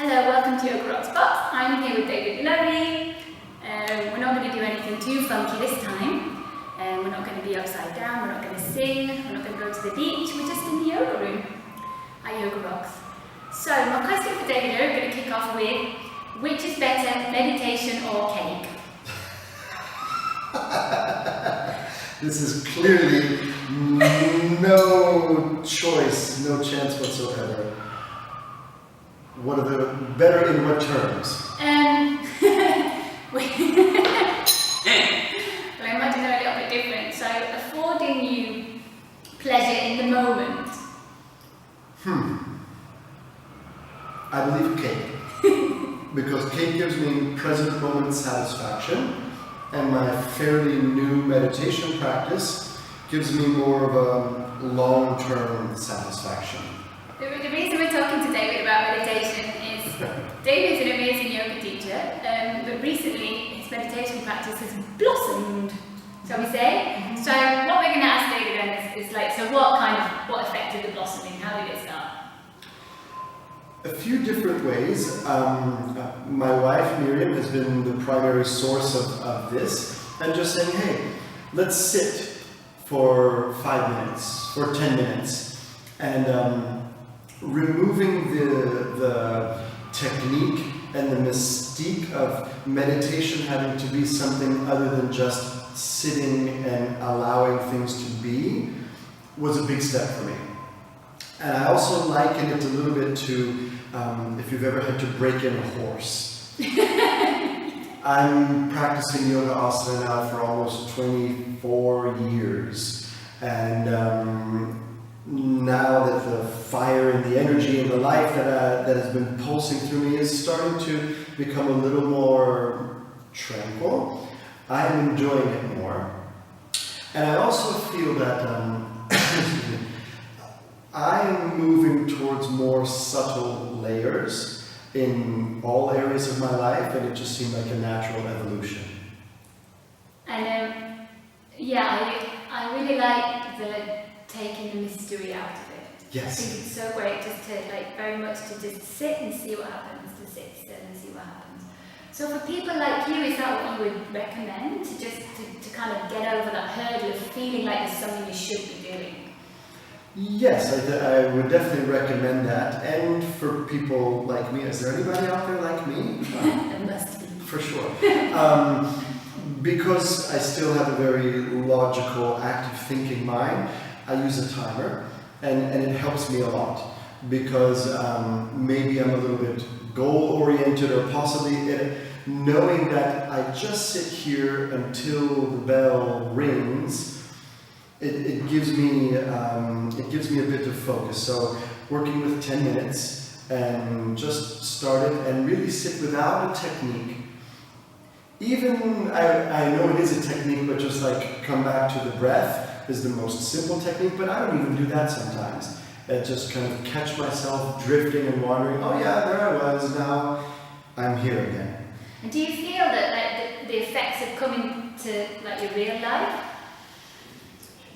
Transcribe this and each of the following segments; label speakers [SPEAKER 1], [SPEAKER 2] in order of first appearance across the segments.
[SPEAKER 1] Hello, welcome to Yoga Rocks Box. I'm here with David Lowry. We're not going to do anything too funky this time. We're not going to be upside down, we're not going to sing, we're not going to go to the beach, we're just in the yoga room at Yoga Rocks. So, my question for David, we're going to kick off with, which is better, meditation or cake?
[SPEAKER 2] This is clearly no choice, no chance whatsoever. What are the better in what terms?
[SPEAKER 1] Well, I imagine they're a little bit different. So, affording you pleasure in the moment.
[SPEAKER 2] I believe cake. Because cake gives me present moment satisfaction, and my fairly new meditation practice gives me more of a long-term satisfaction.
[SPEAKER 1] The reason we're talking to David about meditation is David's an amazing yoga teacher, but recently his meditation practice has blossomed, shall we say? So what we're going to ask David then is like, so what affected the blossoming? How did it start?
[SPEAKER 2] A few different ways. My wife Miriam has been the primary source of this, and just saying, hey, let's sit for 5 minutes, for 10 minutes, and removing the technique and the mystique of meditation having to be something other than just sitting and allowing things to be was a big step for me. And I also liken it a little bit to if you've ever had to break in a horse. I'm practicing yoga asana now for almost 24 years, and now that the fire and the energy and the life that has been pulsing through me is starting to become a little more tranquil, I am enjoying it more. And I also feel that I am moving towards more subtle layers in all areas of my life, and it just seemed like a natural evolution.
[SPEAKER 1] And I really like the taking the mystery out of it.
[SPEAKER 2] Yes.
[SPEAKER 1] I think it's so great just to very much to just sit and see what happens, to sit still and see what happens. So for people like you, is that what you would recommend? To just to kind of get over that hurdle of feeling like there's something you should be doing?
[SPEAKER 2] Yes, I would definitely recommend that. And for people like me, is there anybody out there like me?
[SPEAKER 1] There must be.
[SPEAKER 2] For sure. Because I still have a very logical, active thinking mind, I use a timer, and it helps me a lot. Because maybe I'm a little bit goal-oriented, or possibly knowing that I just sit here until the bell rings. It gives me a bit of focus. So working with 10 minutes and just start it and really sit without a technique. Even I know it is a technique, but just like come back to the breath is the most simple technique. But I don't even do that sometimes. I just kind of catch myself drifting and wandering. Oh yeah, there I was. Now I'm here again.
[SPEAKER 1] And do you feel that the effects have come into your real life?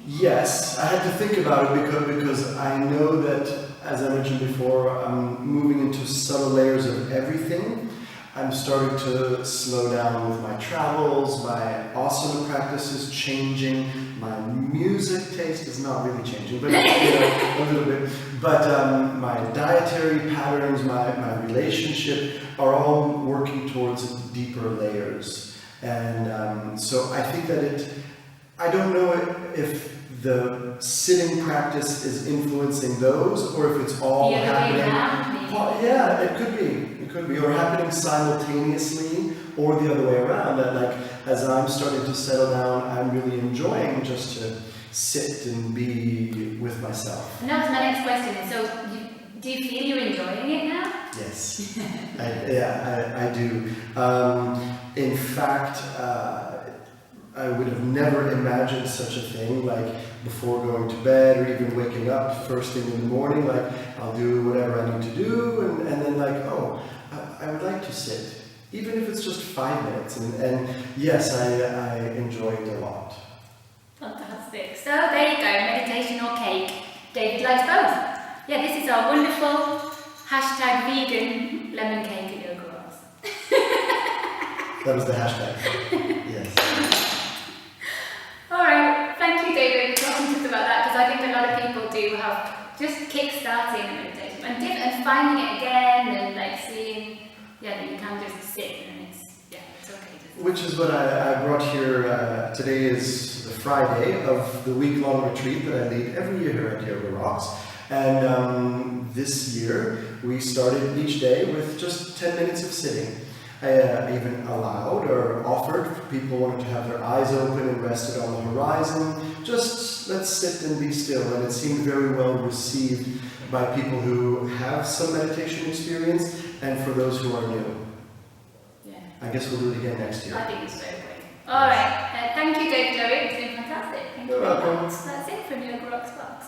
[SPEAKER 2] Yes, I had to think about it because I know that, as I mentioned before, I'm moving into subtle layers of everything. I'm starting to slow down with my travels, my asana practice is changing, my music taste is not really changing, but a little bit. But my dietary patterns, my relationship are all working towards deeper layers. And so I think that I don't know if the sitting practice is influencing those, or if it's all happening. Yeah, it could be, or happening simultaneously, or the other way around. That as I'm starting to settle down, I'm really enjoying just to sit and be with myself.
[SPEAKER 1] And that was my next question. So, do you feel you're enjoying it now?
[SPEAKER 2] Yes, I do. In fact, I would have never imagined such a thing, like before going to bed or even waking up first thing in the morning, like I'll do whatever I need to do, and then I would like to sit, even if it's just 5 minutes, and yes, I enjoy it a lot.
[SPEAKER 1] Fantastic. So there you go, meditation or cake. David likes both. Yeah, this is our wonderful Hashtag vegan lemon cake at Yoga Rocks.
[SPEAKER 2] That was the hashtag. Yes.
[SPEAKER 1] Alright, thank you David for talking to us about that, because I think a lot of people do have just kick-starting a meditation and finding it again and like seeing, that you can just sit and it's okay.
[SPEAKER 2] Which is what I brought here. Today is the Friday of the week-long retreat that I lead every year here at Yoga Rocks. And this year we started each day with just 10 minutes of sitting. I even allowed or offered for people wanting to have their eyes open and rested on the horizon. Just let's sit and be still. And it seemed very well received by people who have some meditation experience and for those who are new.
[SPEAKER 1] Yeah.
[SPEAKER 2] I guess we'll do it again next year.
[SPEAKER 1] I think it's so great. Alright, thank you David Lowy, it's been fantastic. Thank you
[SPEAKER 2] You're
[SPEAKER 1] very
[SPEAKER 2] welcome.
[SPEAKER 1] much. That's it from Yoga Rocks Box.